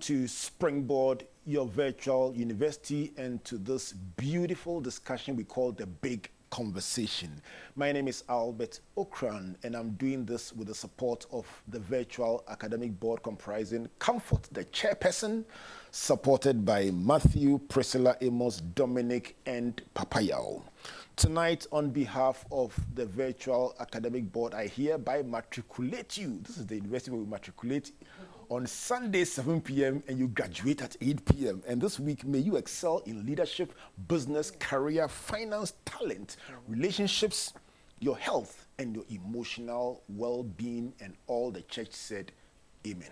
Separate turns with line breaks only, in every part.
to Springboard, your virtual university, and to this beautiful discussion we call the Big Conversation. My name is Albert Ocran, and I'm doing this with the support of the virtual academic board comprising Comfort, the chairperson, supported by Matthew, Priscilla, Amos, Dominic, and Papayao. Tonight, on behalf of the virtual academic board, I hereby matriculate you. This is the university where we matriculate on Sunday, 7 p.m., and you graduate at 8 p.m. And this week, may you excel in leadership, business, career, finance, talent, relationships, your health, and your emotional well-being. And all the church said, amen.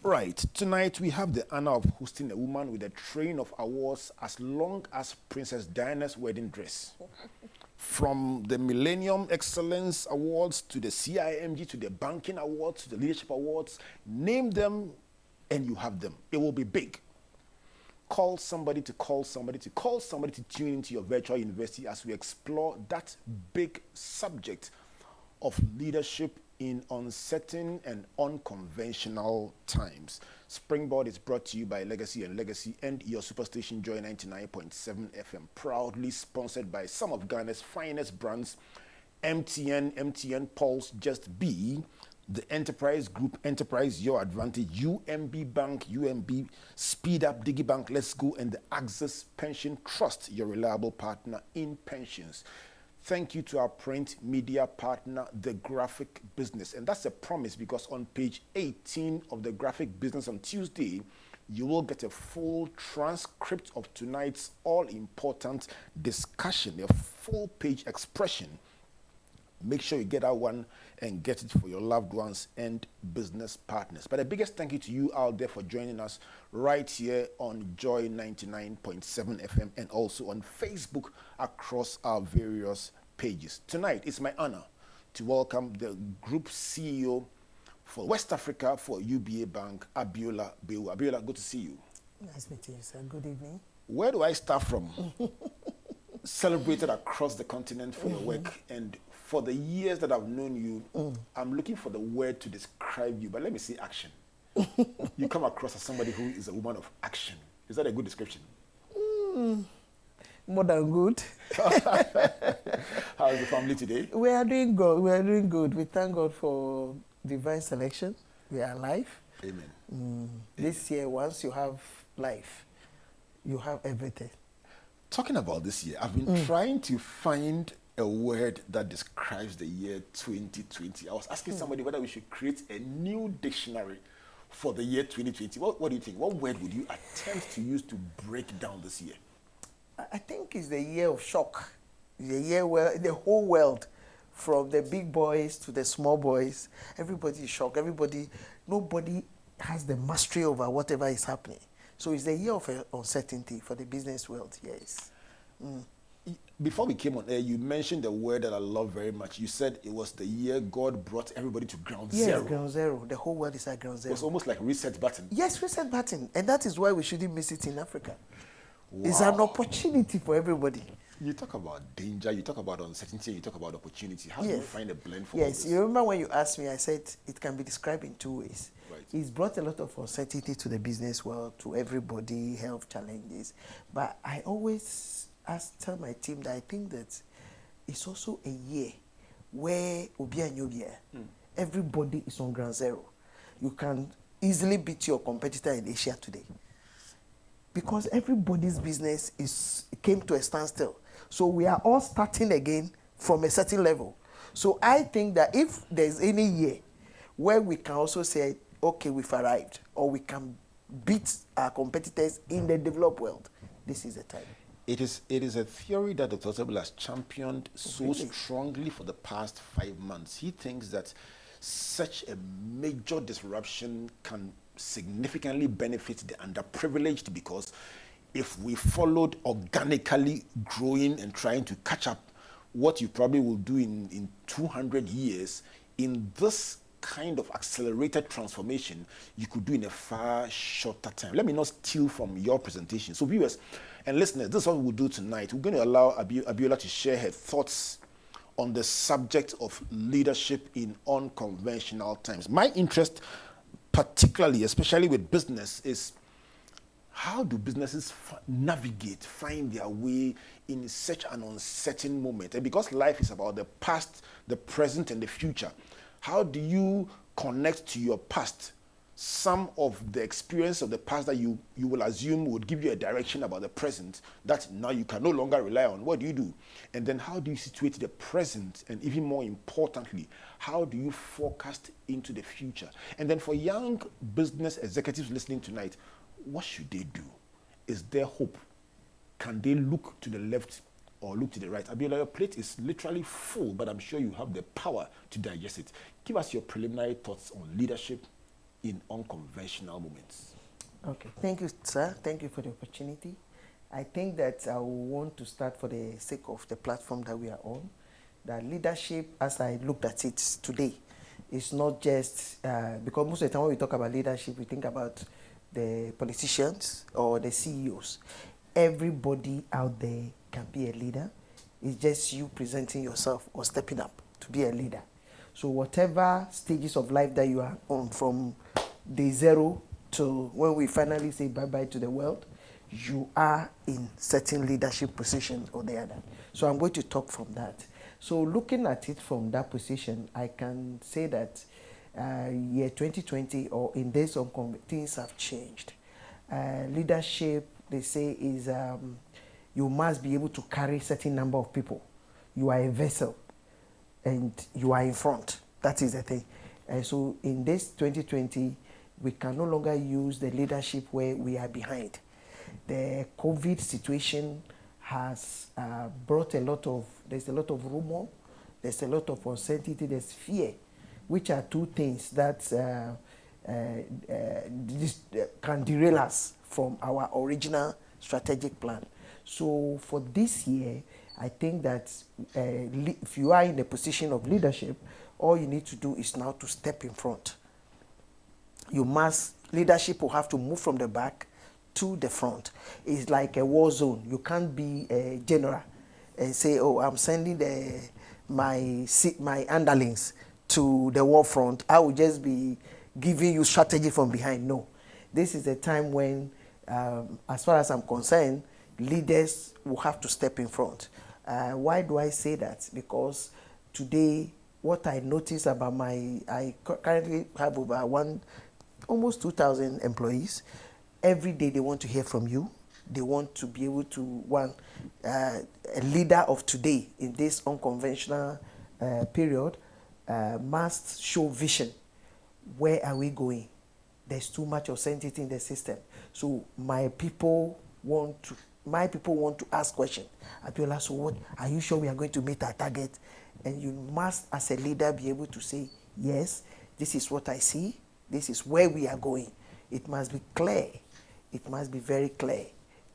Right, tonight we have the honor of hosting a woman with a train of awards as long as Princess Diana's wedding dress. From the Millennium Excellence Awards to the CIMG to the Banking Awards to the Leadership Awards, name them and you have them. It will be big. Call somebody to call somebody to call somebody to tune into your virtual university as we explore that big subject of leadership in uncertain and unconventional times. Springboard is brought to you by Legacy and your superstation Joy 99.7 FM, proudly sponsored by some of Ghana's finest brands, MTN Pulse, Just Be, the Enterprise Group, Enterprise Your Advantage, UMB Bank, UMB Speed Up, DigiBank, Let's Go, and the Access Pension Trust, your reliable partner in pensions. Thank you to our print media partner, The Graphic Business. And that's a promise because on page 18 of The Graphic Business on Tuesday, you will get a full transcript of tonight's all-important discussion, a full-page expression. Make sure you get that one and get it for your loved ones and business partners. But the biggest thank you to you out there for joining us right here on Joy 99.7 FM and also on Facebook across our various pages. Tonight, it's my honor to welcome the Group CEO for West Africa for UBA Bank, Abiola Bawuah. Abiola, good to see you.
Nice meeting you, sir. Good evening.
Where do I start from? Celebrated across the continent for your work, and for the years that I've known you, I'm looking for the word to describe you, but let me say action. You come across as somebody who is a woman of action. Is that a good description?
More than good.
How is the family today?
We are doing good. We are doing good. We thank God for divine selection. We are alive.
Amen.
This year, once you have life, you have everything.
Talking about this year, I've been trying to find a word that describes the year 2020. I was asking somebody whether we should create a new dictionary for the year 2020. What do you think? What word would you attempt to use to break down this year?
I think it's the year of shock. The year where the whole world, from the big boys to the small boys, everybody is shocked. Nobody has the mastery over whatever is happening. So it's the year of uncertainty for the business world, yes.
Before we came on air, you mentioned a word that I love very much. You said it was the year God brought everybody to ground zero.
Yes, ground zero. The whole world is at ground zero.
It's almost like reset button.
Yes, reset button. And that is why we shouldn't miss it in Africa.
Wow.
It's an opportunity for everybody.
You talk about danger, you talk about uncertainty, and you talk about opportunity. How do you find a blend for all
Yes,
this?
you remember when you asked me, I said it can be described in two ways.
Right.
It's brought a lot of uncertainty to the business world, to everybody, health challenges. But I always tell my team that I think that it's also a year where everybody is on ground zero. You can easily beat your competitor in Asia today because everybody's business came to a standstill. So we are all starting again from a certain level. So I think that if there's any year where we can also say, okay, we've arrived, or we can beat our competitors in the developed world, this is the time.
It is a theory that Dr. Osebel has championed so strongly for the past 5 months. He thinks that such a major disruption can significantly benefit the underprivileged, because if we followed organically growing and trying to catch up what you probably will do in 200 years, in this kind of accelerated transformation, you could do in a far shorter time. Let me not steal from your presentation. So viewers and listeners, this is what we'll do tonight. We're going to allow Abiola to share her thoughts on the subject of leadership in unconventional times. My interest particularly, especially with business, is how do businesses navigate, find their way in such an uncertain moment? And because life is about the past, the present, and the future, how do you connect to your past some of the experience of the past that you will assume would give you a direction about the present that now you can no longer rely on? What do you do? And then how do you situate the present? And even more importantly, how do you forecast into the future? And then for young business executives listening tonight, what should they do? Is there hope? Can they look to the left or look to the right? Abiola, your plate is literally full, but I'm sure you have the power to digest it. Give us your preliminary thoughts on leadership in unconventional moments.
Okay, thank you, sir. Thank you for the opportunity. I think that I want to start for the sake of the platform that we are on, that leadership, as I looked at it today, is not just, because most of the time when we talk about leadership, we think about the politicians or the CEOs. Everybody out there can be a leader. It's just you presenting yourself or stepping up to be a leader. So whatever stages of life that you are on, from day zero to when we finally say bye-bye to the world, you are in certain leadership position or the other. So I'm going to talk from that. So looking at it from that position, I can say that year 2020 or in days of things have changed. Leadership, they say, is you must be able to carry certain number of people. You are a vessel and you are in front. That is the thing. And so in this 2020, we can no longer use the leadership where we are behind. The COVID situation has brought there's a lot of rumor, there's a lot of uncertainty, there's fear, which are two things that can derail us from our original strategic plan. So for this year, I think that if you are in a position of leadership, all you need to do is now to step in front. Leadership will have to move from the back to the front. It's like a war zone. You can't be a general and say, oh, I'm sending my underlings to the war front. I will just be giving you strategy from behind. No. This is a time when, as far as I'm concerned, leaders will have to step in front. Why do I say that? Because today, what I notice about I currently have over almost 2,000 employees. Every day they want to hear from you. They want to be able to, a leader of today in this unconventional period must show vision. Where are we going? There's too much uncertainty in the system. So my people want to ask questions. Abiola, so what? Are you sure we are going to meet our target? And you must, as a leader, be able to say, yes, this is what I see. This is where we are going. It must be clear. It must be very clear.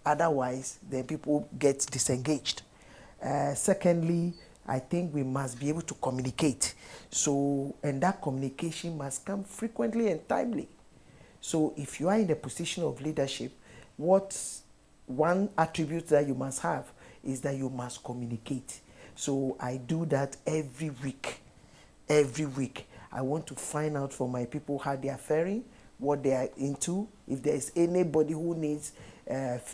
Otherwise, then people get disengaged. Secondly, I think we must be able to communicate. And that communication must come frequently and timely. So if you are in the position of leadership, one attribute that you must have is that you must communicate. So I do that every week. Every week. I want to find out from my people how they are faring, what they are into. If there is anybody who needs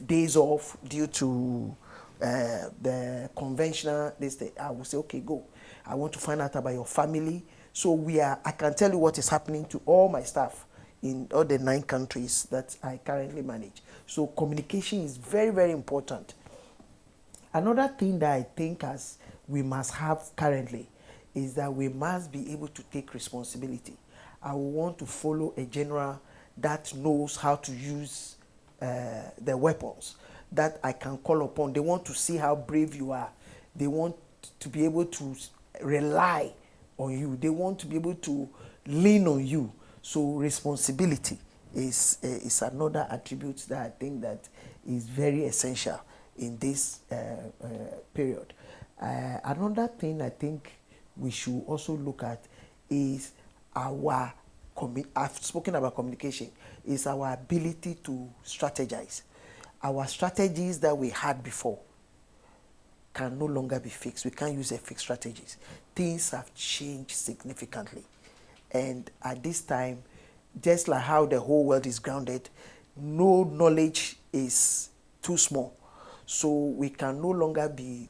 days off due to the conventional, I will say, okay, go. I want to find out about your family. So I can tell you what is happening to all my staff in all the 9 countries that I currently manage. So communication is very, very important. Another thing that I think we must have currently is that we must be able to take responsibility. I want to follow a general that knows how to use the weapons that I can call upon. They want to see how brave you are. They want to be able to rely on you. They want to be able to lean on you. So responsibility is another attribute that I think that is very essential in this period. Another thing I think we should also look at is I've spoken about communication, is our ability to strategize. Our strategies that we had before can no longer be fixed. We can't use a fixed strategies. Things have changed significantly. And at this time, just like how the whole world is grounded, no knowledge is too small. So we can no longer be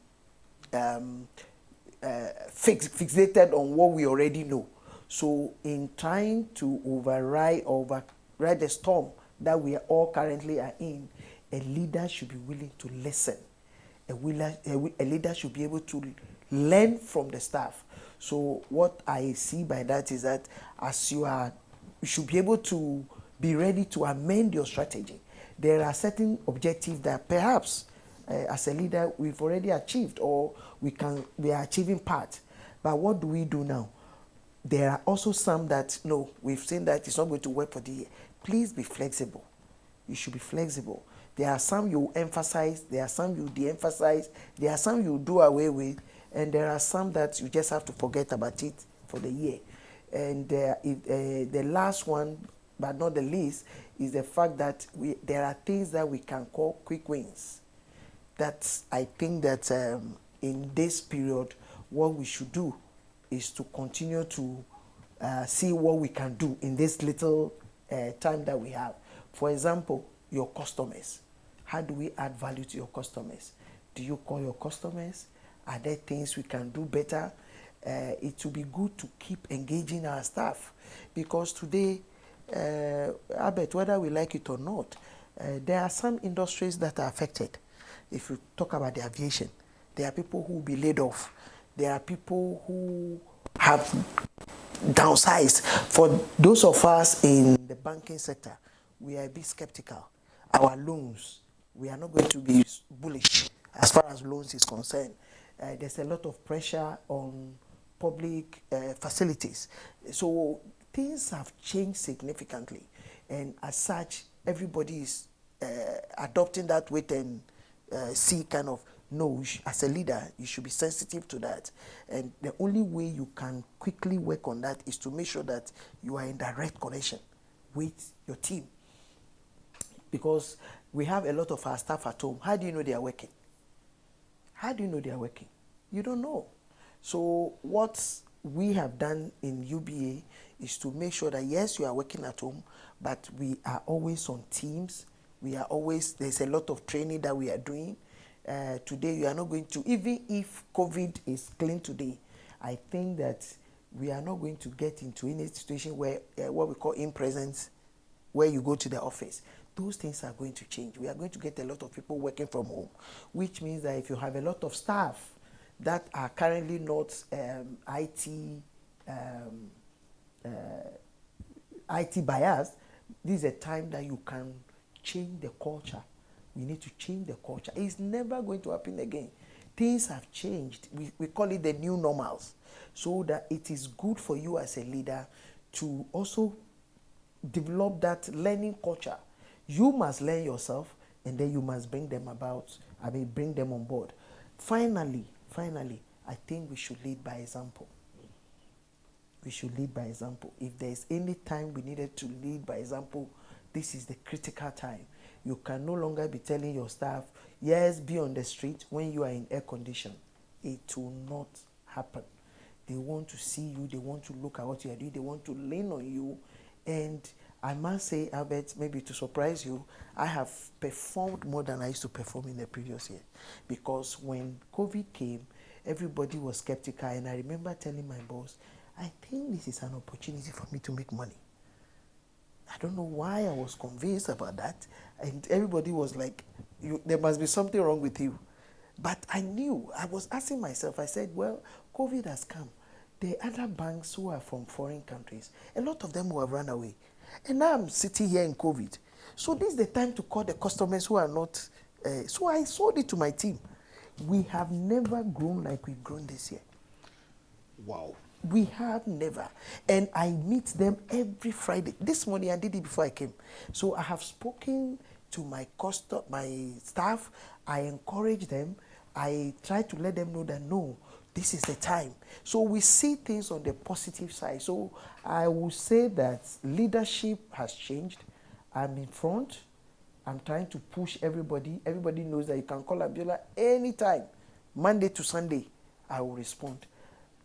fixated on what we already know. So in trying to override the storm that we are all currently are in, a leader should be willing to listen. A leader should be able to learn from the staff. So what I see by that is that as you should be able to be ready to amend your strategy. There are certain objectives that perhaps as a leader we've already achieved, or we are achieving part. But what do we do now? There are also some that, no, we've seen that it's not going to work for the year. Please be flexible. You should be flexible. There are some you emphasize, there are some you de-emphasize, there are some you do away with, and there are some that you just have to forget about it for the year. And the last one, but not the least, is the fact that there are things that we can call quick wins. That's, I think that in this period, what we should do is to continue to see what we can do in this little time that we have. For example, your customers. How do we add value to your customers? Do you call your customers? Are there things we can do better? It will be good to keep engaging our staff, because today, Albert, whether we like it or not, there are some industries that are affected. If you talk about the aviation, there are people who will be laid off. There are people who have downsized. For those of us in the banking sector, we are a bit skeptical. Our loans, we are not going to be bullish as far as loans is concerned. There's a lot of pressure on public facilities. So things have changed significantly. And as such, everybody is adopting that wait and see kind of, no, as a leader, you should be sensitive to that. And the only way you can quickly work on that is to make sure that you are in direct connection with your team. Because we have a lot of our staff at home. How do you know they are working? How do you know they are working? You don't know. So what we have done in UBA is to make sure that, yes, you are working at home, but we are always on Teams. There's a lot of training that we are doing. Today, you are not going to, even if COVID is clean today, I think that we are not going to get into any situation where what we call in-presence, where you go to the office. Those things are going to change. We are going to get a lot of people working from home, which means that if you have a lot of staff that are currently not IT biased, this is a time that you can change the culture. We need to change the culture. It's never going to happen again. Things have changed. We call it the new normals. So that it is good for you as a leader to also develop that learning culture. You must learn yourself, and then you must bring them bring them on board. Finally, I think we should lead by example. We should lead by example. If there's any time we needed to lead by example, this is the critical time. You can no longer be telling your staff, yes, be on the street when you are in air condition. It will not happen. They want to see you. They want to look at what you are doing. They want to lean on you. And I must say, Albert, maybe to surprise you, I have performed more than I used to perform in the previous year. Because when COVID came, everybody was skeptical. And I remember telling my boss, I think this is an opportunity for me to make money. I don't know why I was convinced about that. And everybody was like, there must be something wrong with you. But I knew, I was asking myself, I said, well, COVID has come. The other banks who are from foreign countries, a lot of them will have run away. And now I'm sitting here in COVID. So this is the time to call the customers who are not. So I sold it to my team. We have never grown like we've grown this year.
Wow.
We have never. And I meet them every Friday. This morning I did it before I came. So I have spoken to my staff. I encourage them. I try to let them know that, no, this is the time. So we see things on the positive side. So I will say that leadership has changed. I'm in front. I'm trying to push everybody. Everybody knows that you can call Abiola anytime, Monday to Sunday. I will respond.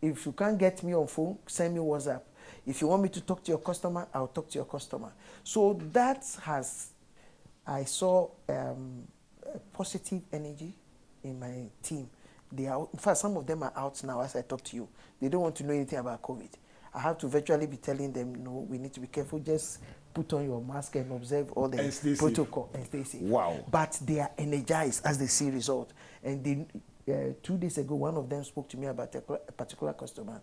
If you can't get me on phone, send me WhatsApp. If you want me to talk to your customer, I'll talk to your customer. So that I saw a positive energy in my team. In fact, some of them are out now as I talk to you. They don't want to know anything about COVID. I have to virtually be telling them, no, we need to be careful. Just put on your mask and observe all the protocol and stay safe.
Wow.
But they are energized as they see result. And 2 days ago, one of them spoke to me about a particular customer.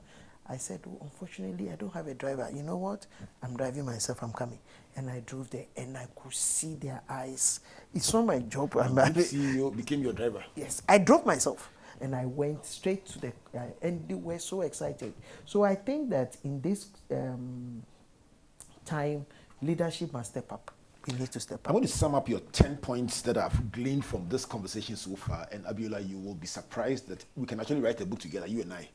I said, oh, unfortunately, I don't have a driver. You know what? I'm driving myself. I'm coming. And I drove there, and I could see their eyes. It's not my job.
CEO became your driver.
Yes, I drove myself. And I went straight to and they were so excited. So I think that in this time, leadership must step up. We need to step up.
I'm going to sum up your 10 points that I've gleaned from this conversation so far. And Abiola, you will be surprised that we can actually write a book together, you and I.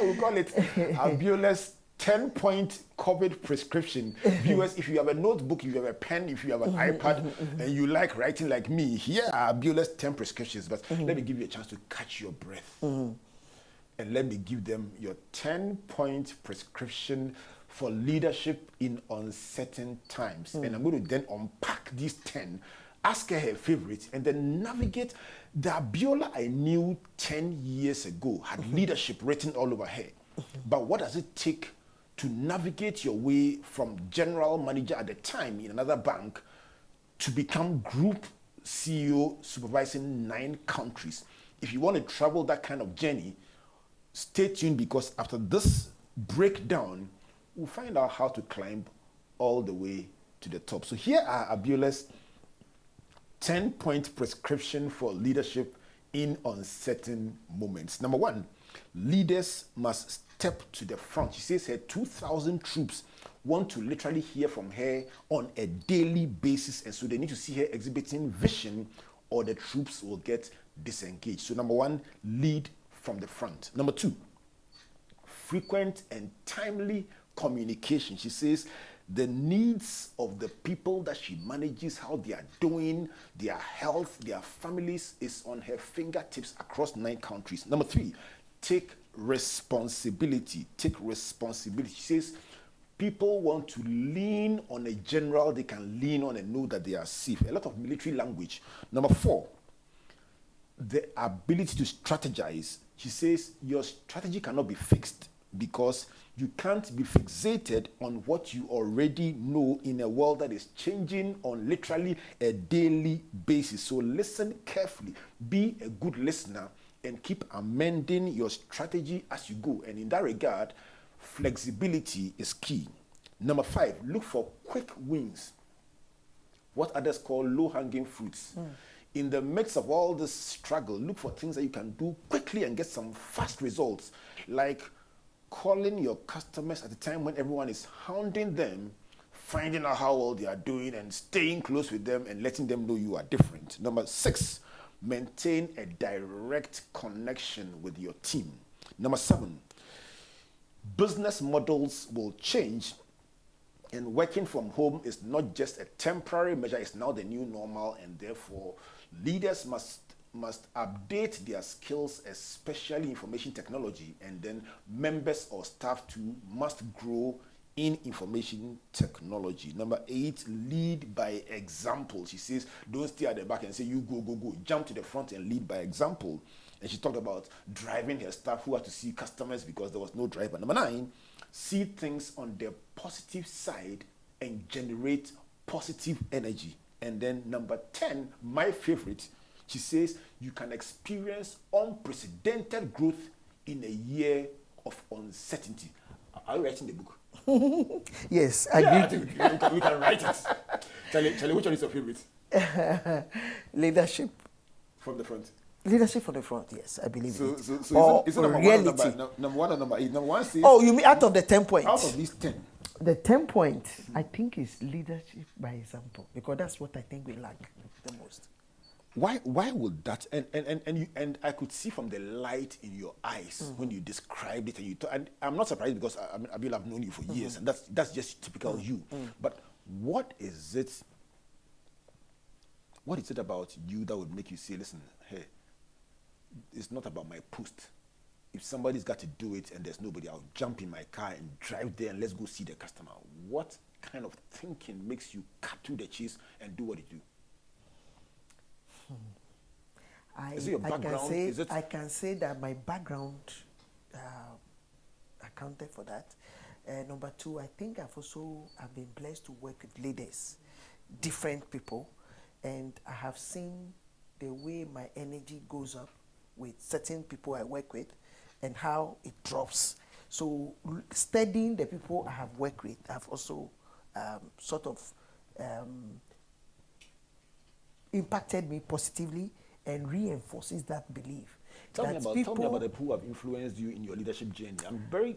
We'll call it Abiola's 10-point COVID prescription. Viewers, if you have a notebook, if you have a pen, if you have an iPad, and you like writing like me, here are Abiola's 10 prescriptions. But let me give you a chance to catch your breath. And let me give them your 10-point prescription for leadership in uncertain times. And I'm going to then unpack these 10, ask her favorite, and then navigate. The Abiola I knew 10 years ago had leadership written all over her. But what does it take to navigate your way from general manager at the time in another bank to become group CEO supervising 9 countries? If you want to travel that kind of journey, stay tuned, because after this breakdown, we'll find out how to climb all the way to the top. So here are Abiola's 10-point prescription for leadership in uncertain moments. Number 1, leaders must step to the front. She says her 2,000 troops want to literally hear from her on a daily basis, and so they need to see her exhibiting vision, or the troops will get disengaged. So number 1, lead from the front. Number 2, frequent and timely communication. She says the needs of the people that she manages, how they are doing, their health, their families, is on her fingertips across 9 countries. Number 3, take responsibility. Take responsibility. She says people want to lean on a general they can lean on and know that they are safe. A lot of military language. Number 4, the ability to strategize. She says your strategy cannot be fixed, because you can't be fixated on what you already know in a world that is changing on literally a daily basis. So listen carefully, be a good listener, and keep amending your strategy as you go. And in that regard, flexibility is key. Number 5, look for quick wins, what others call low-hanging fruits. In the midst of all this struggle, look for things that you can do quickly and get some fast results, like calling your customers at a time when everyone is hounding them, finding out how well they are doing, and staying close with them and letting them know you are different. Number 6, maintain a direct connection with your team. Number 7, business models will change, and working from home is not just a temporary measure, it's now the new normal, and therefore leaders must update their skills, especially information technology, and then members or staff too must grow in information technology. Number 8, lead by example. She says, don't stay at the back and say, you go, go, go. Jump to the front and lead by example. And she talked about driving her staff who had to see customers because there was no driver. Number 9, see things on the positive side and generate positive energy. And then number 10, my favorite, she says, you can experience unprecedented growth in a year of uncertainty. Are you writing the book?
Yes, I agree.
We can write it. Charlie, which one is your favorite?
Leadership.
From the front.
Leadership from the front, yes, I believe it.
So is it number
reality.
1 or number 1 or number 8? Number 1 says...
Oh, you mean out of the 10 points?
Out of these 10.
The 10 points, I think, is leadership by example, because that's what I think we lack the most.
Why would that? And I could see from the light in your eyes when you described it, and I'm not surprised, because Abiola, I've known you for years, and that's just typical you. But what is it about you that would make you say, listen, hey, it's not about my post, if somebody's got to do it and there's nobody, I'll jump in my car and drive there and let's go see the customer. What kind of thinking makes you cut through the chase and do what you do? Is it your background?
I can say that my background accounted for that. Number two, I think I've been blessed to work with leaders, different people, and I have seen the way my energy goes up with certain people I work with and how it drops. So studying the people I have worked with, I've also impacted me positively and reinforces that belief.
Tell me about the people who have influenced you in your leadership journey. I'm very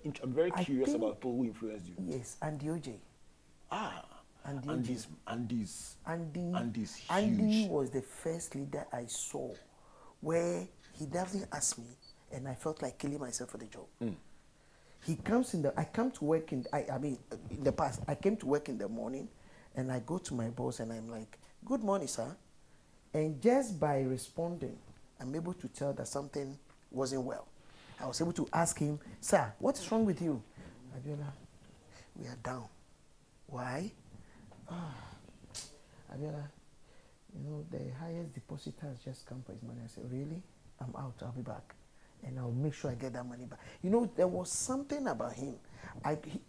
curious about people who influenced you.
Yes, Andy OJ.
Andy's huge.
Andy was the first leader I saw where he doesn't ask me, and I felt like killing myself for the job. He comes in I come to work in the past, I came to work in the morning, and I go to my boss and I'm like, "Good morning, sir." And just by responding, I'm able to tell that something wasn't well. I was able to ask him, "Sir, what is wrong with you?" "Abiola, we are down." "Why?" "Abiola, the highest depositor has just come for his money." I said, "Really? I'm out, I'll be back. And I'll make sure I get that money back." There was something about him.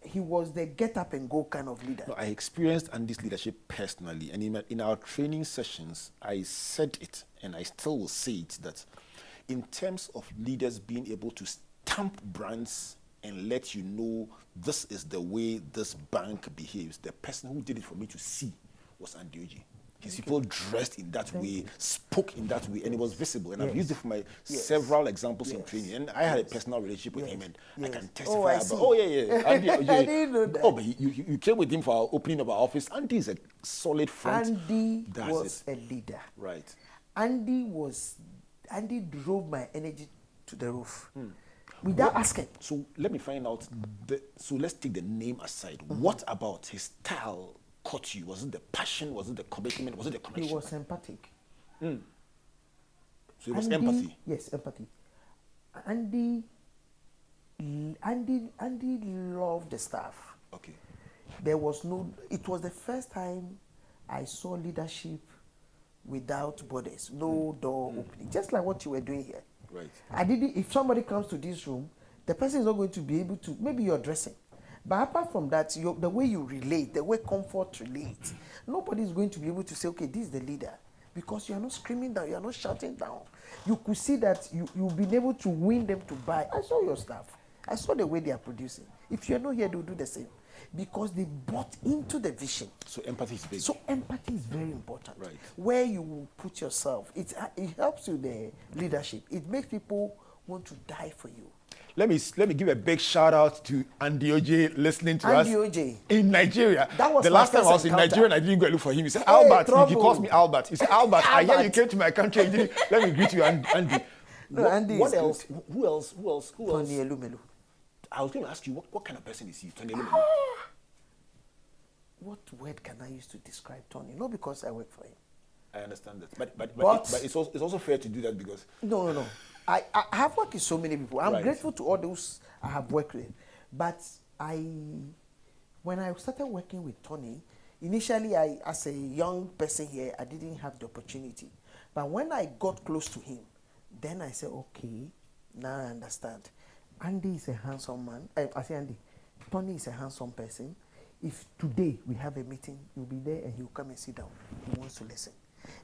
He was the get up and go kind of leader.
No, I experienced Andy's leadership personally, and in our training sessions, I said it, and I still will say it, that in terms of leaders being able to stamp brands and let you know this is the way this bank behaves, the person who did it for me to see was Andy OJ. His people dressed in that way, spoke in that way, and it was visible. And I've used it for my several examples in training. And I had a personal relationship with him, and I can testify about. Oh yeah. Andy,
I didn't know that.
Oh, but you came with him for our opening of our office. Andy is a solid friend.
Andy was a leader.
Right.
Andy drove my energy to the roof without asking.
So let me find out. So let's take the name aside. What about his style caught you? Was it the passion? Was it the commitment? Was it the connection?
He was empathic.
So it was empathy.
Yes, empathy. Andy loved the staff.
Okay.
It was the first time I saw leadership without borders, no door opening, just like what you were doing here.
Right.
If somebody comes to this room, the person is not going to be able to, maybe you're dressing. But apart from that, the way you relate, the way comfort relates, nobody is going to be able to say, "Okay, this is the leader," because you are not screaming down, you are not shouting down. You could see that you've been able to win them to buy. I saw your stuff. I saw the way they are producing. If you're not here, they'll do the same, because they bought into the vision.
So empathy is big.
So empathy is very important.
Right.
Where you put yourself, it helps you the leadership. It makes people want to die for you.
Let me give a big shout out to Andy OJ listening to us.
Andy OJ
in Nigeria.
That was
the last time I was in Nigeria and I didn't go look for him. He said, "Albert." He calls me Albert. He said, "Albert, I hear you came to my country. Let me greet you, Andy."
No, Andy.
What else? Who else?
Tony Elumelu.
I was going to ask you, what kind of person is he, Tony Elumelu?
What word can I use to describe Tony? Not because I work for him.
I understand that, but it's also fair to do that because
no. I have worked with so many people. I'm grateful to all those I have worked with. But when I started working with Tony, initially as a young person here, I didn't have the opportunity. But when I got close to him, then I said, "Okay, now I understand." Andy is a handsome man. I say Andy, Tony is a handsome person. If today we have a meeting, you'll be there and he'll come and sit down. He wants to listen.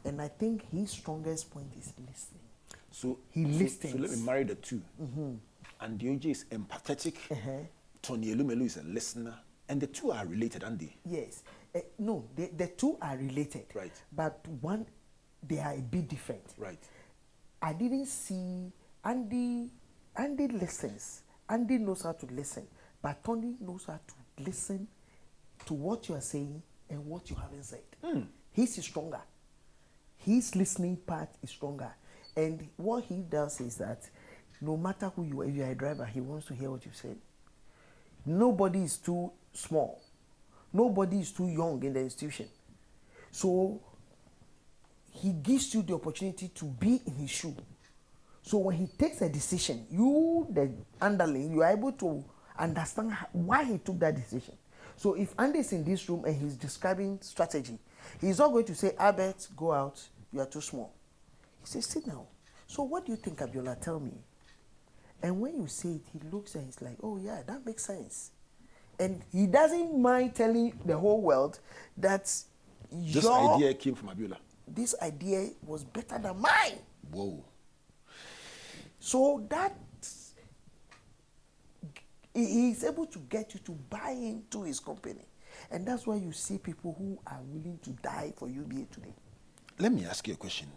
And I think his strongest point is listening.
So
he listens.
So let me marry the two. Andy OJ is empathetic. Tony Elumelu is a listener. And the two are related, aren't they?
Yes. No, the two are related.
Right.
But they are a bit different.
Right.
I didn't see Andy listens. Andy knows how to listen. But Tony knows how to listen to what you are saying and what you haven't said. His is stronger. His listening part is stronger. And what he does is that no matter who you are, if you are a driver, he wants to hear what you said. Nobody is too small. Nobody is too young in the institution. So he gives you the opportunity to be in his shoe, So when he takes a decision, you, the underling, you are able to understand why he took that decision. So if Andy is in this room and he's describing strategy, he's not going to say, Albert, go out, you are too small. He says, sit down. So what do you think, Abiola? Tell me. And when you say it, he looks and he's like, oh yeah, that makes sense. And he doesn't mind telling the whole world that
this idea came from Abiola.
This idea was better than mine.
Whoa.
So that he is able to get you to buy into his company. And that's why you see people who are willing to die for UBA today.
Let me ask you a question.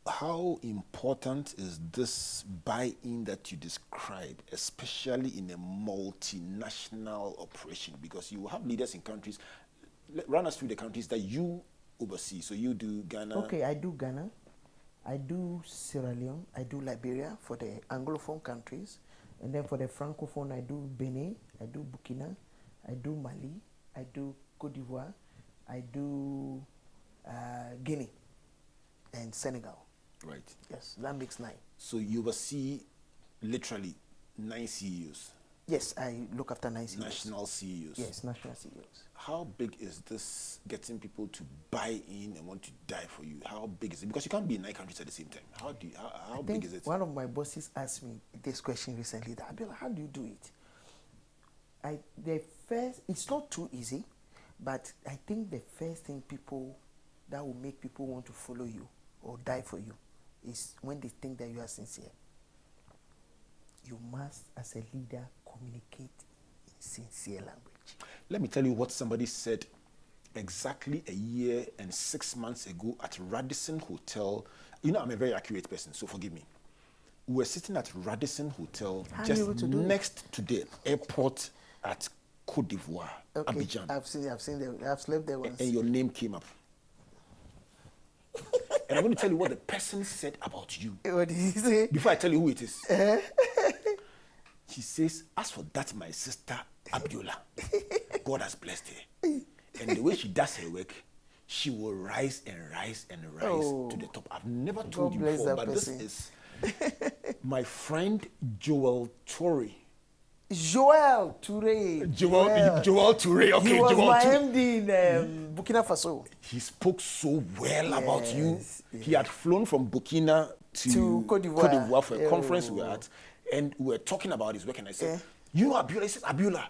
How important is this buy-in that you describe, especially in a multinational operation? Because you have leaders in countries. Run us through the countries that you oversee. So you do Ghana.
Okay, I do Ghana. I do Sierra Leone. I do Liberia for the Anglophone countries. And then for the Francophone, I do Benin. I do Burkina. I do Mali. I do Cote d'Ivoire. I do Guinea and Senegal.
Right.
Yes, that makes 9.
So you oversee literally 9 CEOs.
Yes, I look after 9 CEOs.
National CEOs.
Yes, national CEOs.
How big is this getting people to buy in and want to die for you? How big is it? Because you can't be in 9 countries at the same time. How big is it?
One of my bosses asked me this question recently, that, Abiola, how do you do it? It's not too easy, but I think the first thing that will make people want to follow you or die for you is when they think that you are sincere. You must, as a leader, communicate in sincere language.
Let me tell you what somebody said exactly a year and 6 months ago at Radisson Hotel. You know, I'm a very accurate person, so forgive me. We were sitting at Radisson Hotel just next to the airport at Cote d'Ivoire,
okay.
Abidjan.
I've seen them. I've slept there once.
And your name came up. And I'm going to tell you what the person said about you.
What did he say?
Before I tell you who it is. He says, as for that, my sister, Abiola, God has blessed her. And the way she does her work, she will rise and rise and rise to the top. I've never told you before, but
person.
This is my friend Joel Toure.
Joel Toure.
Joel Toure. Okay,
he was
Joel
my
Toure.
MD in Burkina Faso.
He spoke so well about you. Yes. He had flown from Burkina to Cote d'Ivoire for a conference we were at, and we were talking about his work, and I said, you know Abiola? He says, Abiola.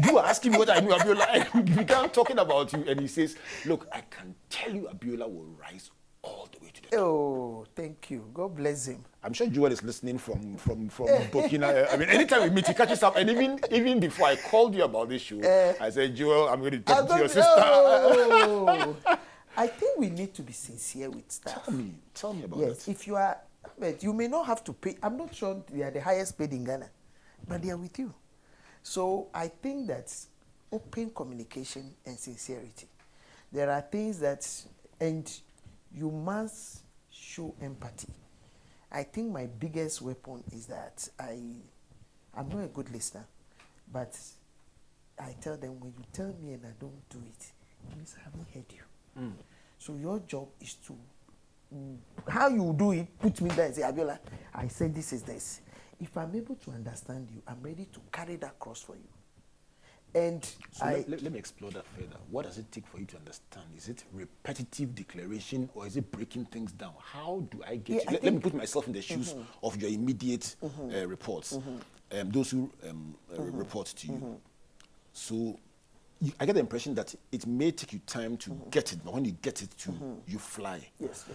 You were asking me what I knew Abiola, and we began talking about you, and he says, look, I can tell you Abiola will rise all the way to the top.
Oh, thank you. God bless him.
I'm sure Joel is listening from Burkina. I mean, anytime we meet, he catches up. And even before I called you about this show, I said, Joel, I'm going to talk to your sister.
Oh. I think we need to be sincere with stuff.
Tell me about
yes,
that.
If you are, you may not have to pay. I'm not sure they are the highest paid in Ghana, but they are with you. So I think that's open communication and sincerity. There are things that, and you must show empathy. I think my biggest weapon is that I'm not a good listener, but I tell them, when you tell me and I don't do it, it means I haven't heard you. So your job is to, how you do it, put me there and say, Abiola, I said this is this. If I'm able to understand you, I'm ready to carry that cross for you. And
so let me explore that further. What does it take for you to understand? Is it repetitive declaration, or is it breaking things down? How do I get you? Let me put myself in the shoes of your immediate reports, those who report to you. So I get the impression that it may take you time to get it, but when you get it, you fly.
Yes.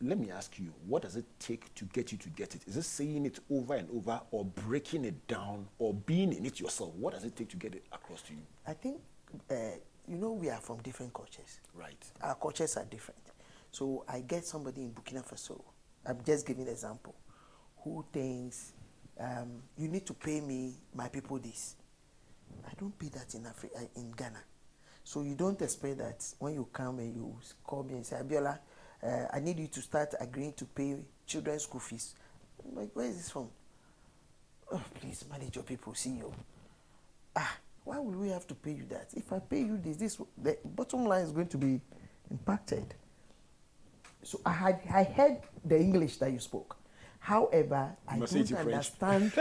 Let me ask you, what does it take to get you to get it? Is it saying it over and over, or breaking it down, or being in it yourself? What does it take to get it across to you?
I think, we are from different cultures.
Right.
Our cultures are different. So I get somebody in Burkina Faso, I'm just giving an example, who thinks, you need to pay me, my people, this. I don't pay that in Ghana. So you don't expect that when you come and you call me and say, Abiola, I need you to start agreeing to pay children's school fees. I'm like, where is this from? Oh, please manage your people, CEO. Why would we have to pay you that? If I pay you this, the bottom line is going to be impacted. So I heard the English that you spoke. However, I
must say it
don't
in French.
understand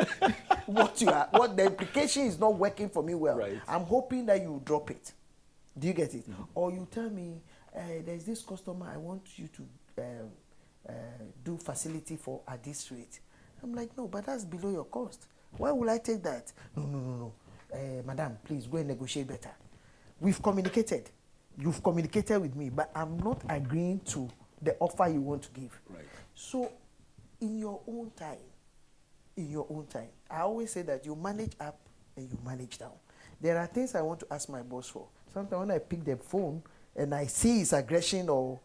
what the implication is not working for me well.
Right.
I'm hoping that you drop it. Do you get it? Or you tell me, there's this customer, I want you to do facility for at this rate. I'm like, no, but that's below your cost. Why will I take that? No. Madam, please go and negotiate better. We've communicated. You've communicated with me, but I'm not agreeing to the offer you want to give.
Right.
So, in your own time, I always say that you manage up and you manage down. There are things I want to ask my boss for. Sometimes when I pick the phone and I see his aggression or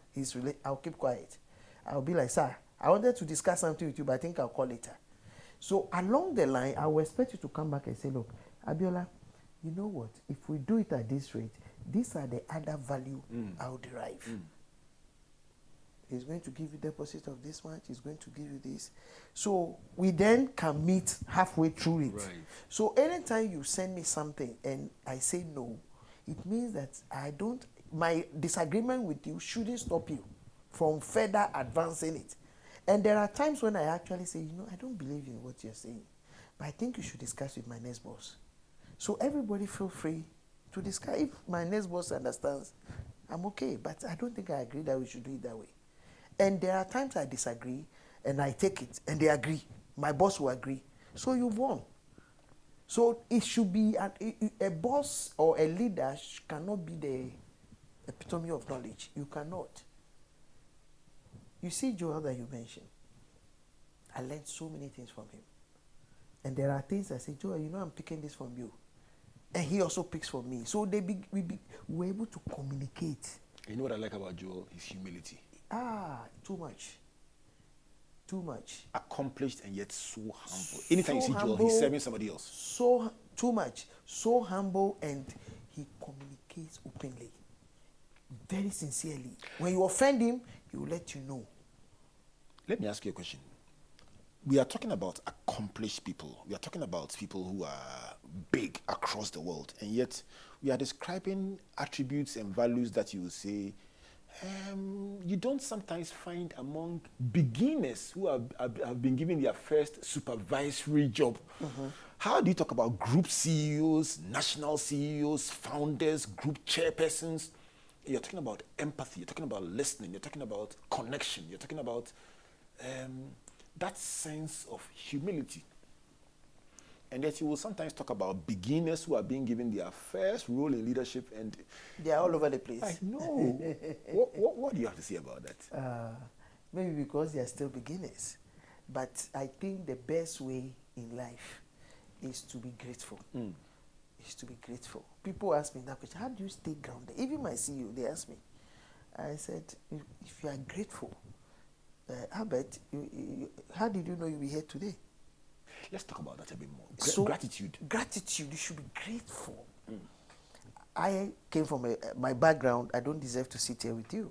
I'll keep quiet. I'll be like, sir, I wanted to discuss something with you, but I think I'll call later. So along the line, I will expect you to come back and say, look, Abiola, you know what? If we do it at this rate, these are the other value I'll derive. He's going to give you deposit of this much. He's going to give you this. So we then can meet halfway through it.
Right.
So anytime you send me something and I say no, it means that my disagreement with you shouldn't stop you from further advancing it. And there are times when I actually say, I don't believe in what you're saying, but I think you should discuss with my next boss. So everybody feel free to discuss. If my next boss understands, I'm okay, but I don't think I agree that we should do it that way. And there are times I disagree, and I take it, and they agree. My boss will agree. So you've won. So it should be, a boss or a leader cannot be the epitome of knowledge. You cannot. You see Joel that you mentioned. I learned so many things from him. And there are things I say, Joel, I'm picking this from you. And he also picks from me. So we were able to communicate.
You know what I like about Joel? His humility.
Too much. Too much.
Accomplished and yet so humble. Anytime you see
humble,
Joel, he's serving somebody else.
So too much. So humble, and he communicates openly. Very sincerely. When you offend him, he will let you know.
Let me ask you a question. We are talking about accomplished people. We are talking about people who are big across the world. And yet, we are describing attributes and values that you will say, you don't sometimes find among beginners who have been given their first supervisory job. How do you talk about group CEOs, national CEOs, founders, group chairpersons? You're talking about empathy, you're talking about listening, you're talking about connection, you're talking about that sense of humility. And yet you will sometimes talk about beginners who are being given their first role in leadership, and
they are all over the place.
I know. What do you have to say about that?
Maybe because they are still beginners. But I think the best way in life is to be grateful. Is to be grateful. People ask me that question, how do you stay grounded? Even my CEO, they ask me. I said, if you are grateful, Albert, how did you know you'll be here today?
Let's talk about that a bit more.
Gratitude. You should be grateful. I came from my background. I don't deserve to sit here with you.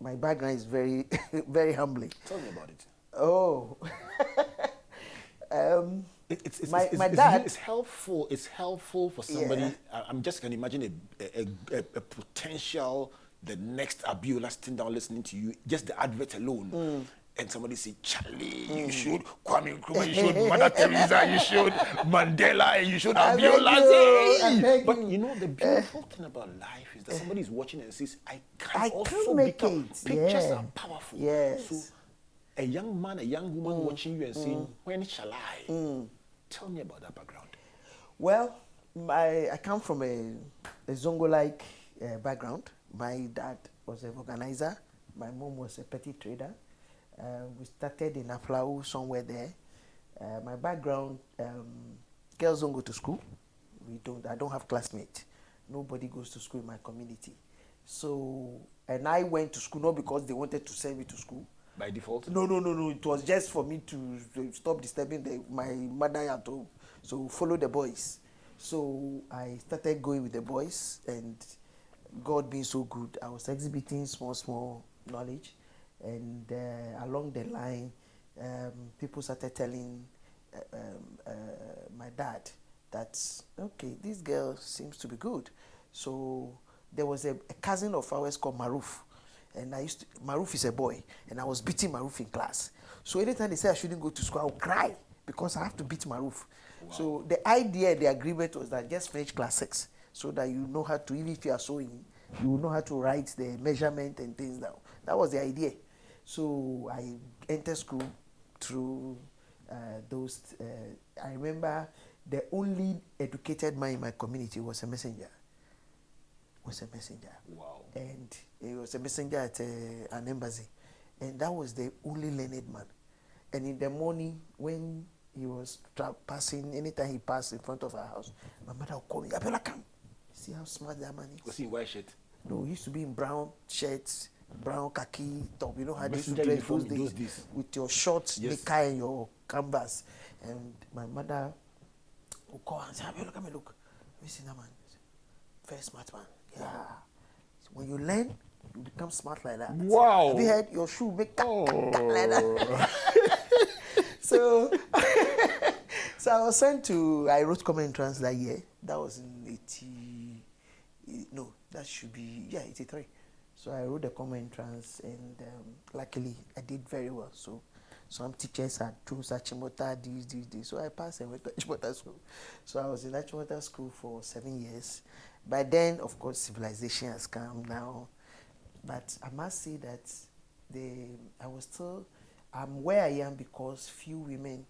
My background is very, very humbling.
Tell me about it.
Oh.
My dad. It's helpful. It's helpful for somebody. Yeah. I'm just going to imagine a potential, the next Abiola sitting down listening to you. Just the advert alone. And somebody say, Charlie, you should Kwame Nkrumah, you should Mother Teresa, you should Mandela, and you should Abiola. But the beautiful thing about life is that somebody is watching and says, I can also become. Pictures are powerful.
Yes.
So a young man, a young woman watching you and saying, when shall I? Tell me about that background.
Well, I come from a Zongo-like background. My dad was an organizer. My mom was a petty trader. We started in Aflau, somewhere there. My background, girls don't go to school. I don't have classmates. Nobody goes to school in my community. So, and I went to school not because they wanted to send me to school.
By default?
No. It was just for me to stop disturbing my mother at home. So follow the boys. So I started going with the boys, and God being so good, I was exhibiting small knowledge. And along the line, people started telling my dad that, okay, this girl seems to be good. So there was a cousin of ours called Maruf. And Maruf is a boy, and I was beating Maruf in class. So anytime they say I shouldn't go to school, I would cry because I have to beat Maruf. Wow. So the idea, the agreement was that just finish class 6 so that you know how to, even if you are sewing, you will know how to write the measurement and things down. That was the idea. So I entered school through those. I remember the only educated man in my community was a messenger.
Wow.
And he was a messenger at an embassy. And that was the only learned man. And in the morning, when he was passing, anytime he passed in front of our house, my mother would call me, Abiola, come. See how smart that man is.
Was he in white shirt?
No, he used to be in brown shirts, brown khaki top. You know how they used to dress those days? With your shorts, nika, and your canvas. And my mother would call and say, Abiola, come and look. Have you seen that man? Very smart man. Yeah. So when you learn, you become smart like that.
Wow.
Have you heard your shoe make like that? So I was sent to, I wrote common entrance that year. That was in 83. So I wrote the common entrance, and luckily I did very well. So some teachers had chose Achimota, this. So I passed and went to Achimota school. So I was in Achimota school for 7 years. By then, of course, civilization has come now. But I must say that I'm where I am because few women,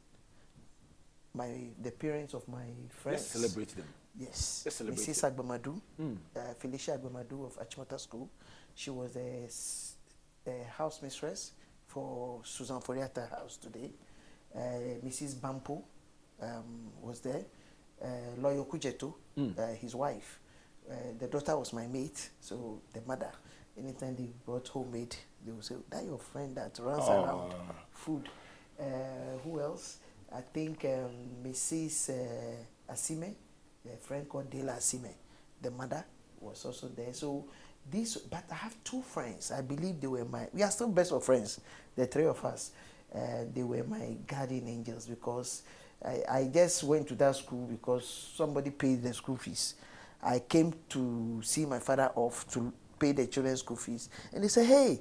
the parents of my friends.
Let's celebrate them.
Yes.
Let's celebrate
Mrs. Agbamadu, Felicia Agbamadu of Achimota School. She was a house mistress for Susan Foriata House today. Mrs. Bampo was there. Loyo Kujeto, his wife. The daughter was my mate, so the mother. Anytime they brought homemade, they would say, that your friend that runs around food. Who else? I think Mrs. Asime, a friend called Dela Asime, the mother was also there. So but I have 2 friends. I believe we are still best of friends, the 3 of us. They were my guardian angels because I just went to that school because somebody paid the school fees. I came to see my father off to pay the children's school fees. And they said, hey,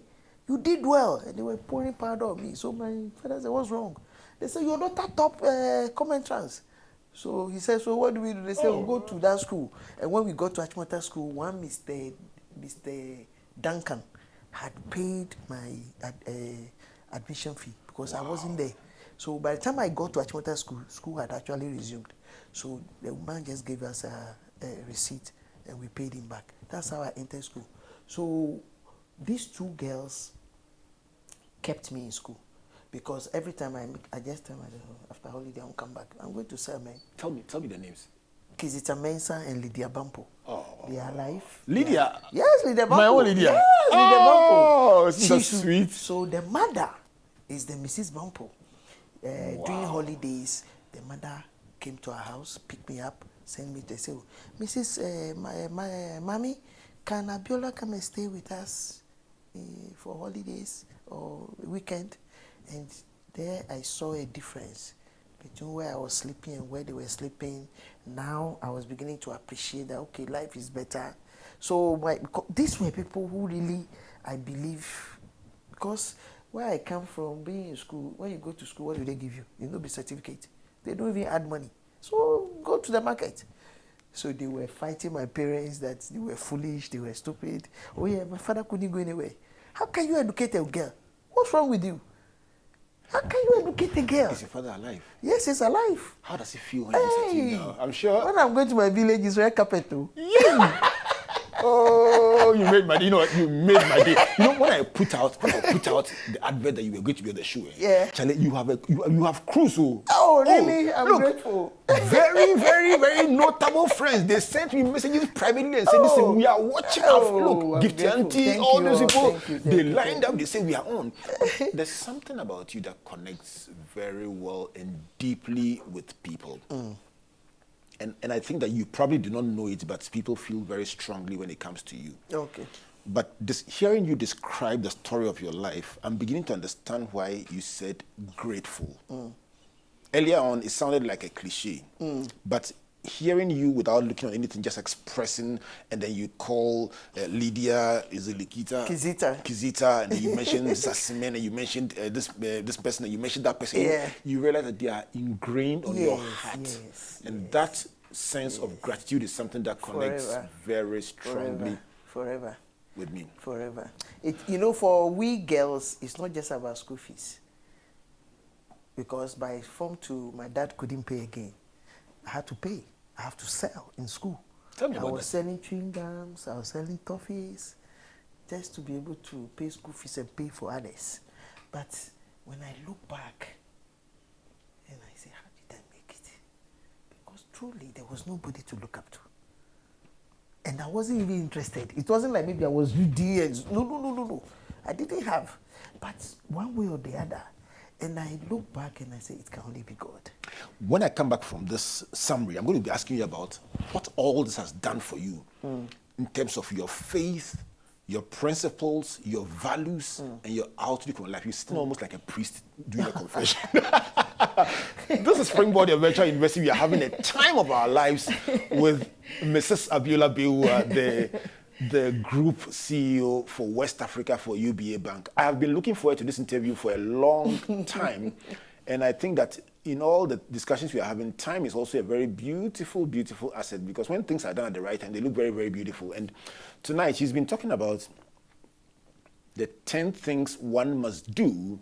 you did well. And they were pouring powder on me. So my father said, what's wrong? They said, your daughter top common entrance. So he said, so what do we do? They said, we'll go to that school. And when we got to Achimota school, one Mr. Duncan had paid my admission fee because I wasn't there. So by the time I got to Achimota school had actually resumed. So the man just gave us a receipt and we paid him back. That's how I entered school. So these 2 girls kept me in school because every time I just tell myself, after holiday I'll come back. I'm going to sell men.
Tell me the names.
Kizita Mensah and Lydia Bampo.
Oh.
They are alive.
Lydia?
Yes, Lydia Bampo.
My own Lydia?
Yes, Lydia Bampo.
That's sweet.
So the mother is the Mrs. Bampo. During holidays, the mother came to our house, picked me up, sent me to say, Mrs. My mommy, can Abiola come and stay with us for holidays or weekend? And there I saw a difference between where I was sleeping and where they were sleeping. Now I was beginning to appreciate that, okay, life is better. So these were people who really, I believe, because where I come from, being in school, when you go to school, what do they give you? You know, the certificate. They don't even add money. So go to the market. So they were fighting my parents that they were foolish, they were stupid. Oh yeah, my father couldn't go anywhere. How can you educate a girl? What's wrong with you? How can you educate a girl?
Is your father alive?
Yes, he's alive.
How does he feel when you visit him now? I'm sure.
When I'm going to my village, it's red carpet too.
Yeah. Oh, you made my day. You know what? You made my day. You know when I put out the advert that you were going to be on the show.
Yeah.
Charlie, you have crews.
Oh, really? I'm
look,
grateful.
Very, very, very notable friends. They sent me messages privately and said, listen, we are watching out. Look, Gift Auntie, all those people, they lined up. They say we are on. There's something about you that connects very well and deeply with people. And I think that you probably do not know it, but people feel very strongly when it comes to you.
Okay.
But hearing you describe the story of your life, I'm beginning to understand why you said grateful. Earlier on, it sounded like a cliche, but hearing you without looking at anything, just expressing, and then you call Lydia, is it Likita? Kizita, and then you mentioned Sasimen, and you mentioned this person, and you mentioned that person.
Yeah.
You realize that they are ingrained on your heart. And that sense of gratitude is something that connects very strongly
forever
with me.
Forever. For we girls, it's not just about school fees. Because by Form 2, my dad couldn't pay again. I had to pay. I have to sell in school.
Tell me about
I was
that.
selling chewing gums. I was selling toffees, just to be able to pay school fees and pay for others. But when I look back, and I say, how did I make it? Because truly, there was nobody to look up to. And I wasn't even interested. It wasn't like maybe I was UDS. No. I didn't have. But one way or the other, and I look back and I say, it can only be God.
When I come back from this summary, I'm going to be asking you about what all this has done for you in terms of your faith, your principles, your values, and your outlook on life. You're still almost like a priest doing a confession. This is Springboard Virtual University. We are having a time of our lives with Mrs. Abiola Bawuah, the group CEO for West Africa for UBA Bank. I have been looking forward to this interview for a long time, and I think that in all the discussions we are having, time is also a very beautiful, beautiful asset, because when things are done at the right time, they look very, very beautiful. And tonight, she's been talking about the 10 things one must do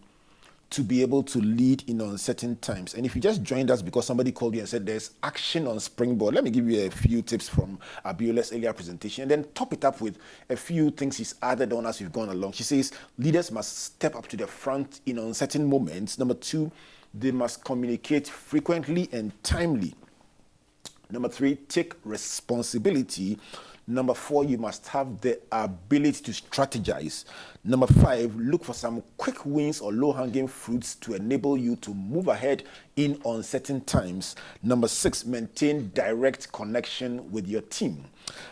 to be able to lead in uncertain times. And if you just joined us because somebody called you and said there's action on Springboard, let me give you a few tips from Abiola's earlier presentation, and then top it up with a few things she's added on as we've gone along. She says leaders must step up to the front in uncertain moments. Number 2, they must communicate frequently and timely. Number 3, take responsibility. Number 4, you must have the ability to strategize. Number 5, look for some quick wins or low-hanging fruits to enable you to move ahead in uncertain times. Number 6, maintain direct connection with your team.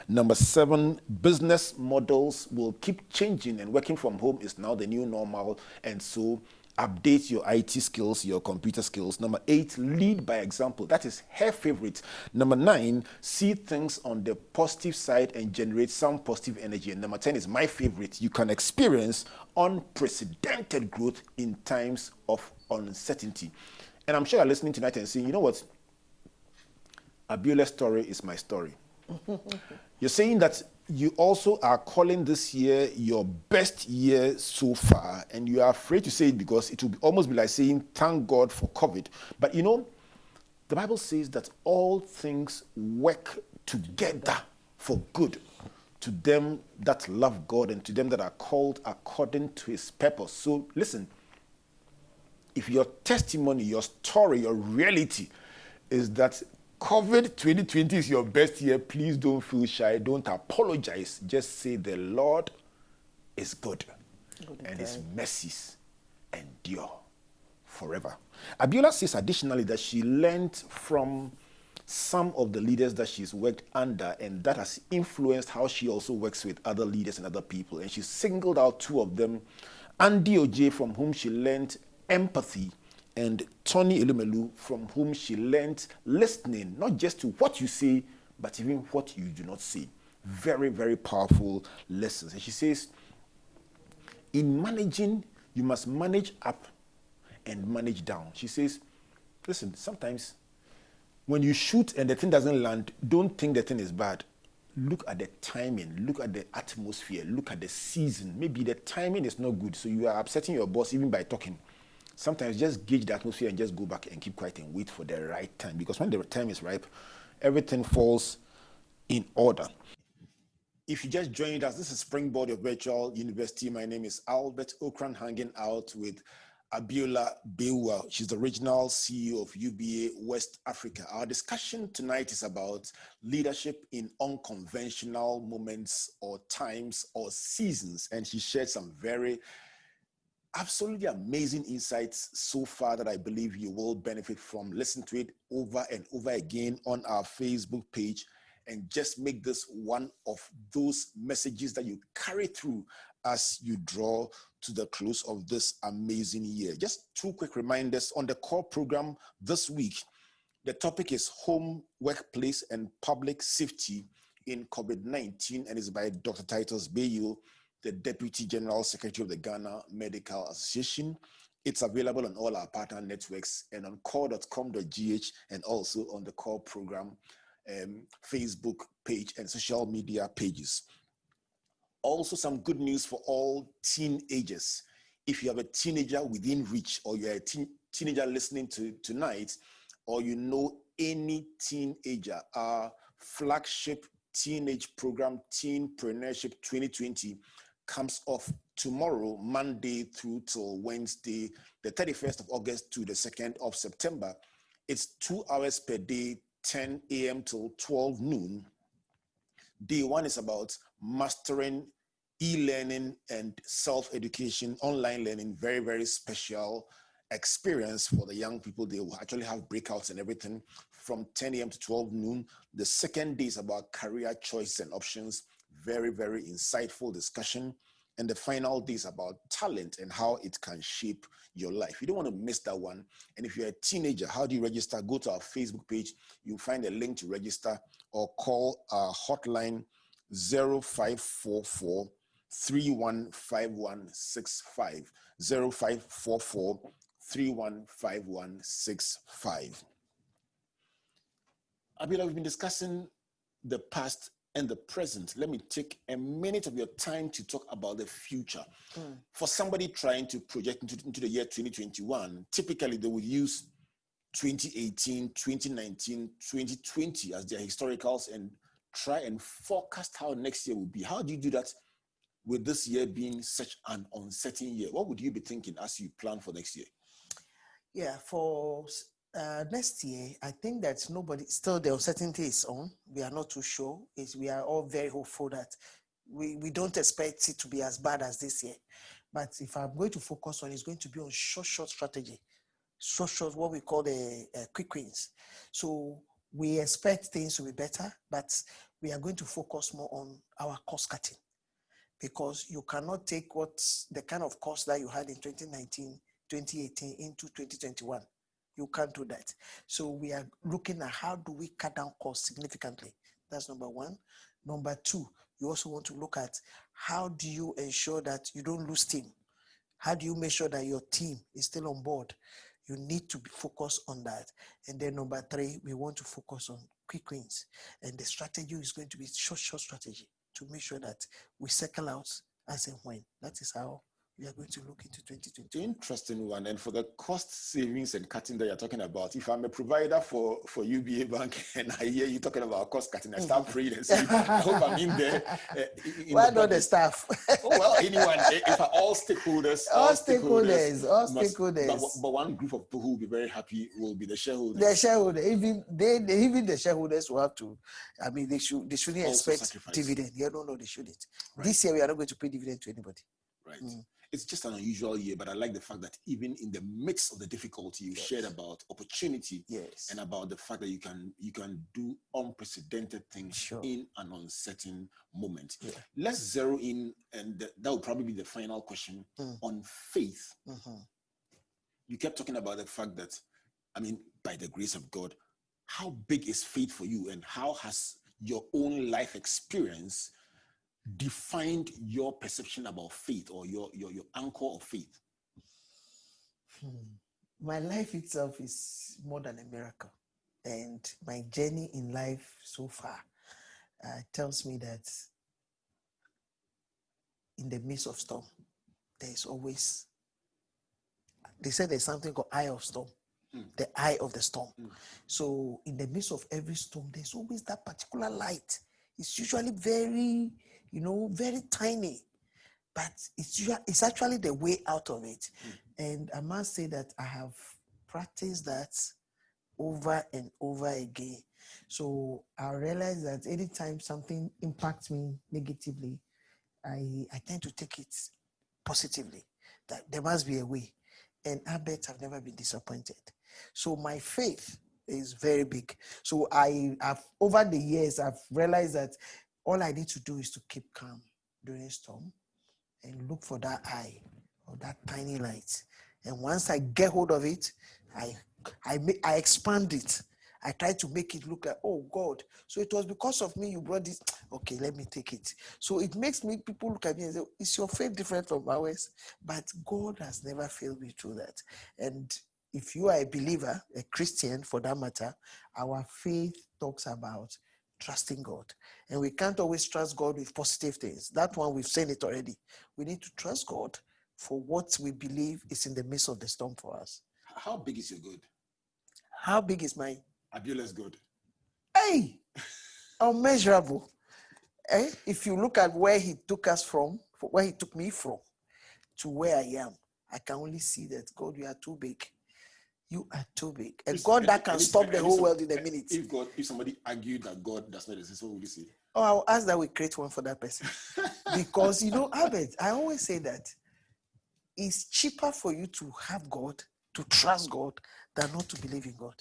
Number 7, business models will keep changing, and working from home is now the new normal, and so update your IT skills, your computer skills. Number 8, lead by example. That is her favorite. Number 9, see things on the positive side and generate some positive energy. And number 10 is my favorite. You can experience unprecedented growth in times of uncertainty. And I'm sure you're listening tonight and saying, you know what? Abiola's story is my story. You're saying that you also are calling this year your best year so far, and you are afraid to say it because it will almost be like saying, thank God for COVID. But you know, the Bible says that all things work together for good to them that love God and to them that are called according to his purpose. So listen, if your testimony, your story, your reality is that COVID 2020 is your best year, please don't feel shy. Don't apologize. Just say the Lord is good and his mercies endure forever. Abiola says additionally that she learned from some of the leaders that she's worked under, and that has influenced how she also works with other leaders and other people. And she singled out 2 of them, Andy Oje, from whom she learned empathy, and Tony Elumelu, from whom she learned listening, not just to what you say, but even what you do not say. Very, very powerful lessons. And she says, in managing, you must manage up and manage down. She says, listen, sometimes when you shoot and the thing doesn't land, don't think the thing is bad. Look at the timing, look at the atmosphere, look at the season. Maybe the timing is not good, so you are upsetting your boss even by talking. Sometimes just gauge the atmosphere and just go back and keep quiet and wait for the right time. Because when the time is ripe, everything falls in order. If you just joined us, this is Springboard Virtual University. My name is Albert Ocran, hanging out with Abiola Bawuah. She's the regional CEO of UBA West Africa. Our discussion tonight is about leadership in unconventional moments or times or seasons. And she shared some very absolutely amazing insights so far that I believe you will benefit from. Listen to it over and over again on our Facebook page, and just make this one of those messages that you carry through as you draw to the close of this amazing year. Just 2 quick reminders on the core program this week. The topic is home, workplace, and public safety in COVID-19, and is by Dr. Titus Bayil, the Deputy General Secretary of the Ghana Medical Association. It's available on all our partner networks and on core.com.gh, and also on the core program Facebook page and social media pages. Also, some good news for all teenagers. If you have a teenager within reach, or you're a teenager listening to tonight, or you know any teenager, our flagship teenage program, Teenpreneurship 2020, comes off tomorrow, Monday through till Wednesday, the 31st of August to the 2nd of September. It's 2 hours per day, 10 a.m. till 12 noon. Day one is about mastering e-learning and self-education, online learning, very, very special experience for the young people. They will actually have breakouts and everything from 10 a.m. to 12 noon. The second day is about career choices and options, very, very insightful discussion. And the final day is about talent and how it can shape your life. You don't want to miss that one. And if you're a teenager, how do you register? Go to our Facebook page. You'll find a link to register, or call our hotline 0544 315165. 0544 315165. Abiola, we've been discussing the past and the present. Let me take a minute of your time to talk about the future. For somebody trying to project into the year 2021, typically they would use 2018, 2019, 2020 as their historicals and try and forecast how next year will be. How do you do that with this year being such an uncertain year? What would you be thinking as you plan for next year?
Yeah, for next year, I think that still the uncertainty is on. We are not too sure. We are all very hopeful that we don't expect it to be as bad as this year. But if I'm going to focus on, it's going to be on short strategy. Short, what we call the quick wins. So we expect things to be better, but we are going to focus more on our cost cutting, because you cannot take the kind of cost that you had in 2019, 2018 into 2021. You can't do that. So we are looking at how do we cut down costs significantly. That's number one. Number two, you also want to look at how do you ensure that you don't lose steam? How do you make sure that your team is still on board? You need to be focused on that. And then number three, we want to focus on quick wins. And the strategy is going to be short strategy to make sure that we circle out as and when. That is how we are going to look into 2020.
Interesting one. And for the cost savings and cutting that you're talking about, if I'm a provider for UBA Bank and I hear you talking about cost cutting, I start praying and say, I hope I'm in there.
Why not the staff?
Oh, well, anyone, if all stakeholders.
All stakeholders.
But one group of people who will be very happy will be the shareholders.
The shareholders, even the shareholders will have to, I mean, they shouldn't expect sacrifice dividend. Yeah, no, they shouldn't. Right. This year, we are not going to pay dividend to anybody.
Right. It's just an unusual year, but I like the fact that even in the midst of the difficulty, you shared about opportunity and about the fact that you can do unprecedented things in an uncertain moment. Yeah. Let's zero in, and that will probably be the final question on faith. You kept talking about the fact that, I mean, by the grace of God, how big is faith for you, and how has your own life experience defined your perception about faith, or your anchor of faith?
My life itself is more than a miracle, and my journey in life so far tells me that in the midst of storm, there's always, they said there's something called eye of storm, the eye of the storm. So in the midst of every storm, there's always that particular light. It's usually very, very tiny, but it's actually the way out of it. And I must say that I have practiced that over and over again. So I realize that anytime something impacts me negatively, I tend to take it positively, that there must be a way. And I bet I've never been disappointed. So my faith is very big. So over the years, I've realized that all I need to do is to keep calm during storm and look for that eye or that tiny light. And once I get hold of it, I expand it. I tried to make it look like, oh God, so it was because of me you brought this. Okay, let me take it. So it makes me, people look at me and say, is your faith different from ours? But God has never failed me through that. And if you are a believer, a Christian for that matter, our faith talks about trusting God. And we can't always trust God with positive things. That one, we've seen it already. We need to trust God for what we believe is in the midst of the storm for us.
How big is your good?
How big is mine?
Abiola's good.
Hey, unmeasurable. If you look at where he took us from, where he took me from, to where I am, I can only see that, God, you are too big. You are too big. And God that can stop the whole world in a minute.
If somebody argued that God does not exist, what would you say?
Oh, I'll ask that we create one for that person. Because, Albert, I always say that it's cheaper for you to have God, to trust God, than not to believe in God.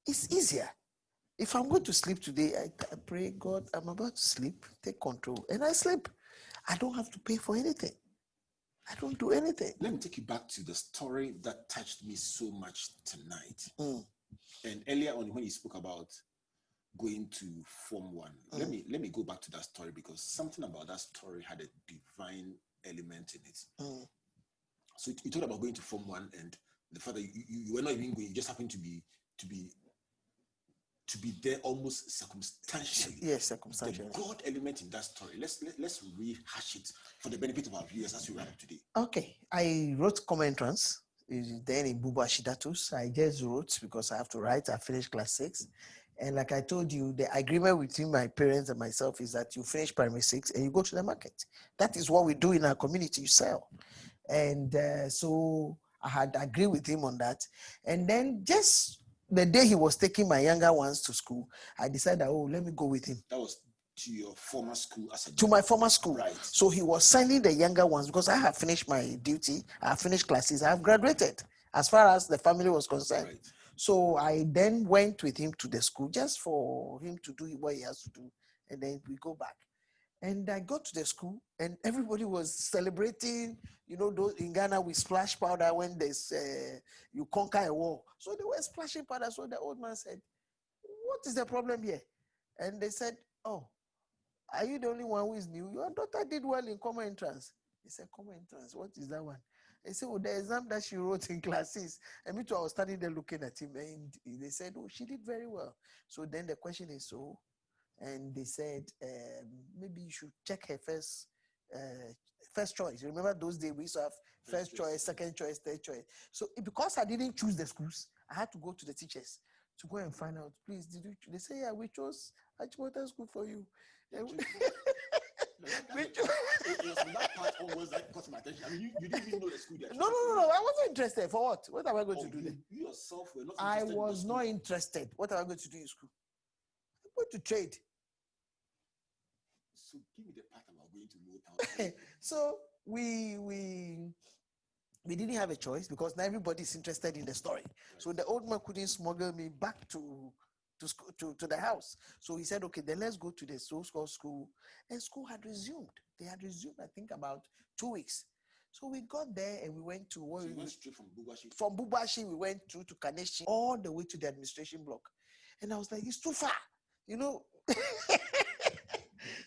It's easier. If I'm going to sleep today, I pray, God, I'm about to sleep, take control. And I sleep. I don't have to pay for anything. I don't do anything.
Let me take you back to the story that touched me so much tonight. And earlier on, when you spoke about going to Form 1, let me go back to that story, because something about that story had a divine element in it. So you talked about going to Form 1, and the fact that you were not even going, you just happened to be there almost circumstantially.
Yes, circumstantially.
The God element in that story. Let's rehash it for the benefit of our viewers as we wrap up today.
Okay, I wrote common entrance. Then in Buba Shidatus, I just wrote because I have to write. I finished class 6. And like I told you, the agreement between my parents and myself is that you finish primary 6 and you go to the market. That is what we do in our community, you sell. And so I had agreed with him on that. And then just the day he was taking my younger ones to school, I decided, let me go with him.
That was to your former school?
To my former school.
Right.
So he was sending the younger ones because I have finished my duty, I have finished classes, I have graduated as far as the family was concerned. Right. So I then went with him to the school just for him to do what he has to do. And then we go back. And I got to the school and everybody was celebrating. Those in Ghana, we splash powder when there's you conquer a war. So they were splashing powder. So the old man said, what is the problem here? And they said, oh, are you the only one who is new? Your daughter did well in common entrance. He said, common entrance, what is that one? They said, the exam that she wrote in classes. And me too, I was standing there looking at him, and they said, oh, she did very well. So then the question is, and they said, maybe you should check her first choice. Remember those days we used to have first choice, second choice, third choice. So because I didn't choose the schools, I had to go to the teachers to go and find out, please, did you? They say, yeah, we chose Achimota School for you.
It was from that part onwards that caught my attention. I mean, you didn't even know the school.
No. I wasn't interested. For what? What am I going to do there?
You yourself were not interested.
I was not interested. What am I going to do in school? I'm going to trade.
So give me the part about going to Motown.
So we didn't have a choice because now everybody is interested in the story. Right. So the old man couldn't smuggle me back to the house. So he said, okay, then let's go to the so-called school. And school had resumed. They had resumed, I think, about 2 weeks. So we got there and we went to
we went straight from Bubashi.
From Bubashi, we went through to Kaneshi, all the way to the administration block. And I was like, it's too far,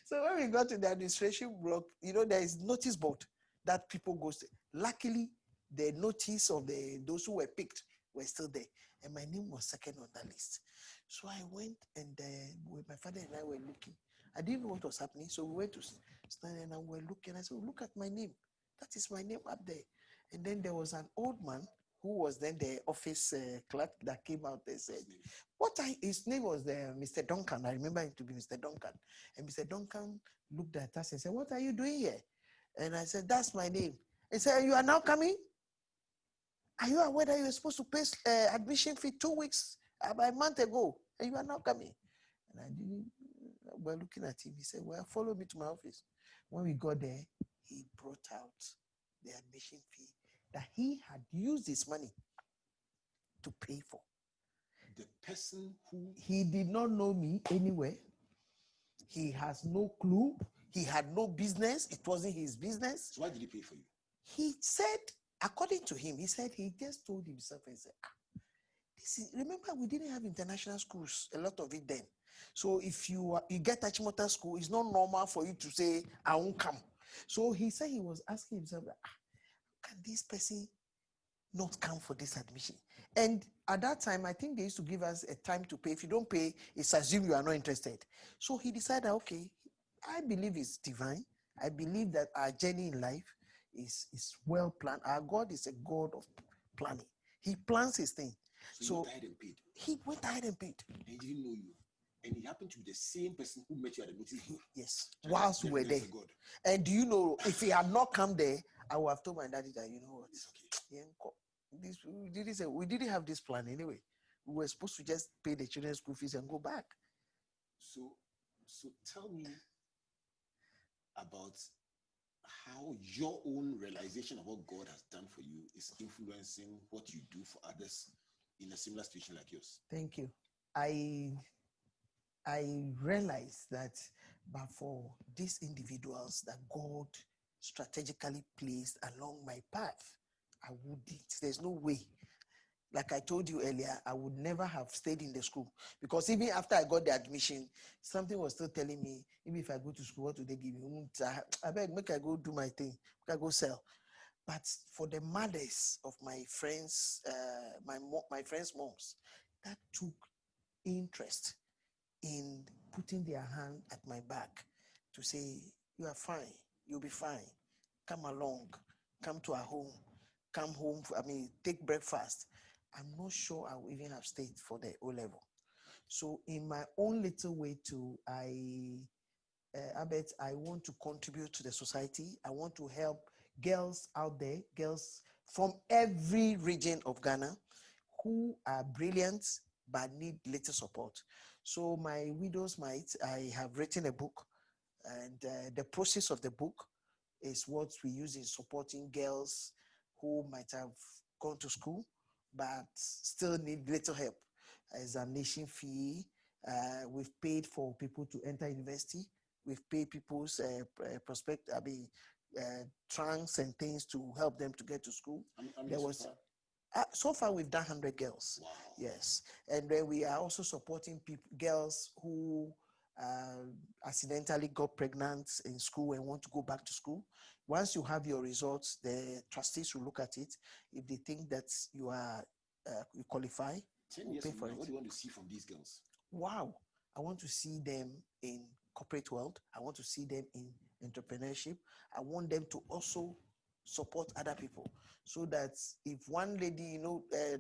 So when we got to the administration block, there is notice board that people go to. Luckily, the notice of those who were picked were still there. And my name was second on that list. So I went and my father and I were looking. I didn't know what was happening. So we went to stand and we were looking. I said, look at my name. That is my name up there. And then there was an old man who was then the office clerk that came out and said, his name was Mr. Duncan. I remember him to be Mr. Duncan. And Mr. Duncan looked at us and said, what are you doing here? And I said, that's my name. He said, you are now coming? Are you aware that you were supposed to pay admission fee 2 weeks, about a month ago, and you are now coming? And I didn't, we're looking at him. He said, well, follow me to my office. When we got there, he brought out the admission fee that he had used his money to pay for.
The person who...
He did not know me anywhere. He has no clue. He had no business. It wasn't his business.
So why did he pay for you?
He said, according to him, he said he just told himself and said, Remember, we didn't have international schools, a lot of it then. So if you get Achimota school, it's not normal for you to say, I won't come. So he said he was asking himself, can this person not come for this admission? And at that time, I think they used to give us a time to pay. If you don't pay, it's assumed you are not interested. So he decided, okay, I believe it's divine. I believe that our journey in life is well planned. Our God is a God of planning. He plans his thing.
So he went ahead and paid.
He went ahead and paid.
And he didn't know you. And he happened to be the same person who met you at the meeting.
Yes, whilst we were there. And do you know, if he had not come there, I would have told my daddy that, you know what, it's okay. We didn't have this plan anyway. We were supposed to just pay the children's school fees and go back.
So tell me about how your own realization of what God has done for you is influencing what you do for others in a similar situation like yours.
Thank you. I realized that, but for these individuals that God strategically placed along my path, I wouldn't. There's no way. Like I told you earlier, I would never have stayed in the school, because even after I got the admission, something was still telling me, even if I go to school, what do they give me? I beg, make I go do my thing, make I go sell. But for the mothers of my friends, my friends' moms, that took interest in putting their hand at my back to say, you are fine, you'll be fine, come along, come to our home, come home, take breakfast. I'm not sure I will even have stayed for the O-level. So in my own little way too, I want to contribute to the society. I want to help girls out there, girls from every region of Ghana who are brilliant but need little support. So my widow's mite, I have written a book, and the process of the book is what we use in supporting girls who might have gone to school but still need little help. Examination fee, we've paid for people to enter university. We've paid people's trunks and things to help them to get to school. So far we've done 100 girls.
Wow.
Yes, and then we are also supporting girls who accidentally got pregnant in school and want to go back to school. Once you have your results, the trustees will look at it. If they think that you qualify,
10 years from now, what do you want to see from these girls?
Wow, I want to see them in corporate world. I want to see them in entrepreneurship. I want them to also support other people, so that if one lady,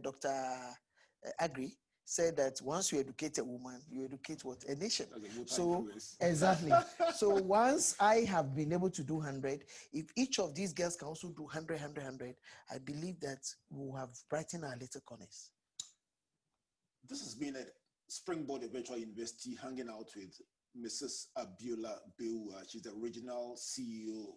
Dr. Agri said that once you educate a woman, you educate what? A nation. So exactly. So once I have been able to do 100, if each of these girls can also do 100, I believe that we'll have brightened our little corners.
This has been a Springboard Virtual University hanging out with Mrs. Abiola Bawuah. She's the original CEO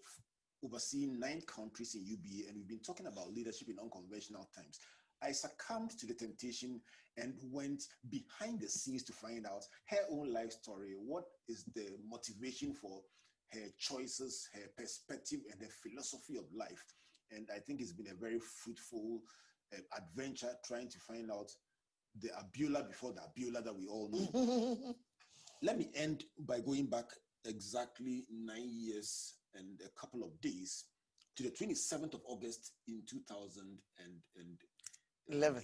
overseeing 9 countries in UBA, and we've been talking about leadership in unconventional times. I succumbed to the temptation and went behind the scenes to find out her own life story. What is the motivation for her choices, her perspective, and her philosophy of life? And I think it's been a very fruitful adventure trying to find out the Abiola before the Abiola that we all know. Let me end by going back exactly 9 years and a couple of days to the 27th of August in 2011.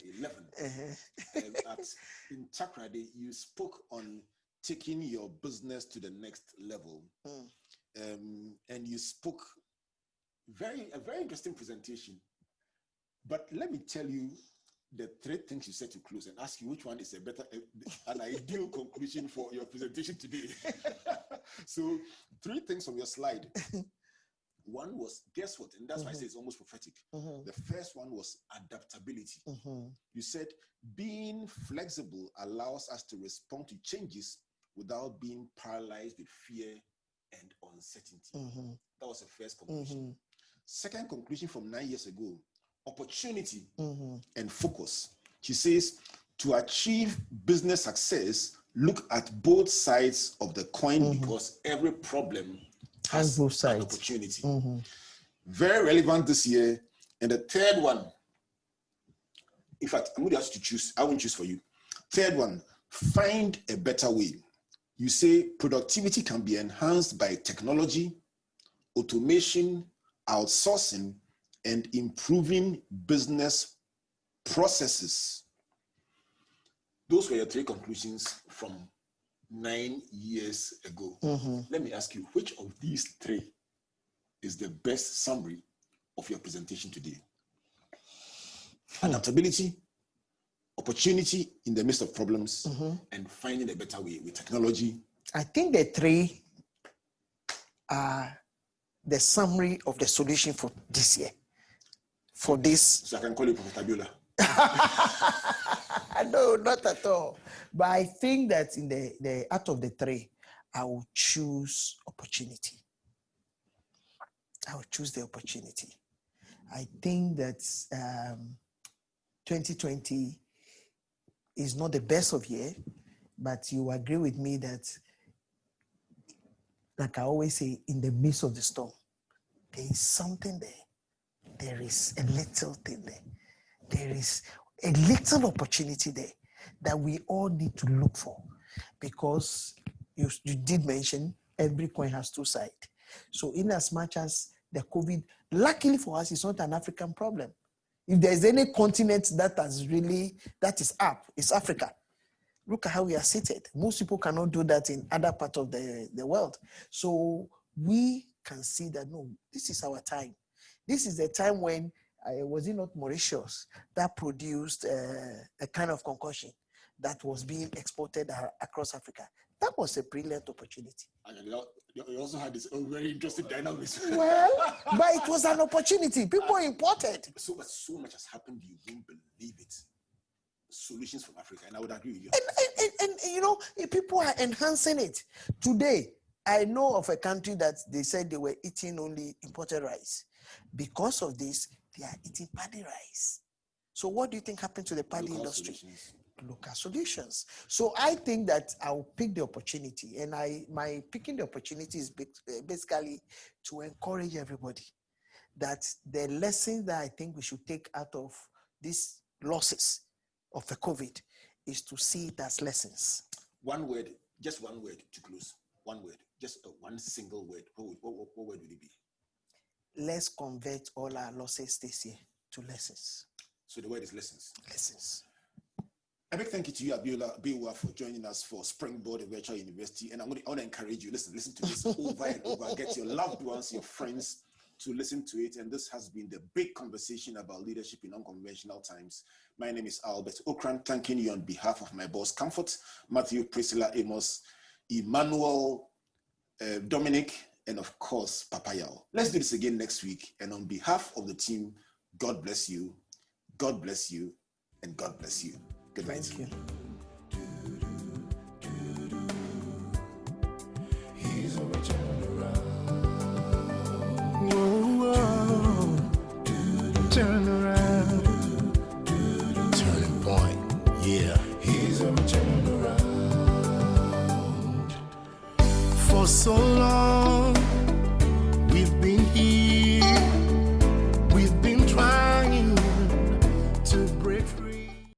In Takrade, you spoke on taking your business to the next level. And you spoke a very interesting presentation. But let me tell you the 3 things you said to close and ask you which one is an ideal conclusion for your presentation today. So 3 things from your slide. One was, guess what? And that's why I say it's almost prophetic. The first one was adaptability. You said being flexible allows us to respond to changes without being paralyzed with fear and uncertainty. That was the first conclusion. Second conclusion from 9 years ago, opportunity and focus. She says, to achieve business success, look at both sides of the coin, because every problem has both sides. An opportunity. Very relevant this year. And the third one, In fact, I'm going to ask you to choose. I won't choose for you. Third one, find a better way. You say productivity can be enhanced by technology, automation, outsourcing, and improving business processes. Those were your three conclusions from 9 years ago. Let me ask you, which of these three is the best summary of your presentation today? Adaptability, opportunity in the midst of problems, and finding a better way with technology.
I think the three are the summary of the solution for this year. For this.
So I can call you Prophet Abiola.
No, not at all. But I think that in the out of the three, I will choose opportunity. I will choose the opportunity. I think that 2020 is not the best of year, but you agree with me that, like I always say, in the midst of the storm, there is something there. There is a little thing there. There is a little opportunity there that we all need to look for, because you did mention every coin has two sides. So in as much as the COVID, luckily for us, it's not an African problem. If there's any continent that is up, it's Africa. Look at how we are seated. Most people cannot do that in other parts of the world. So we can see that, no, this is our time. This is the time when, was it not Mauritius that produced a kind of concoction that was being exported across Africa? That was a brilliant opportunity.
And you also had this very interesting dynamics.
Well, but it was an opportunity. People imported.
So much has happened, you won't believe it. Solutions from Africa, and I would agree with you.
And you know, people are enhancing it. Today, I know of a country that they said they were eating only imported rice. Because of this, they are eating paddy rice. So what do you think happened to the paddy industry?
Solutions.
Local solutions. So I think that I'll pick the opportunity, and my picking the opportunity is basically to encourage everybody that the lesson that I think we should take out of these losses of the COVID is to see it as lessons.
One word, just one word to close. One word, just one single word. What word would it be?
Let's convert all our losses this year to lessons.
So the word is lessons.
Lessons.
A big thank you to you, Abiola Bawuah, for joining us for Springboard Virtual University. And I want to encourage you, listen to this over and over. Get your loved ones, your friends to listen to it. And this has been the big conversation about leadership in unconventional times. My name is Albert Ocran, thanking you on behalf of my boss, Comfort, Matthew, Priscilla, Amos, Emmanuel, Dominic, and of course, Papayao. Let's do this again next week. And on behalf of the team, God bless you, God bless you, and God bless you. Good night.
Thank you.
He's a whoa, turn around. Turning point, yeah. He's a turn around. For so long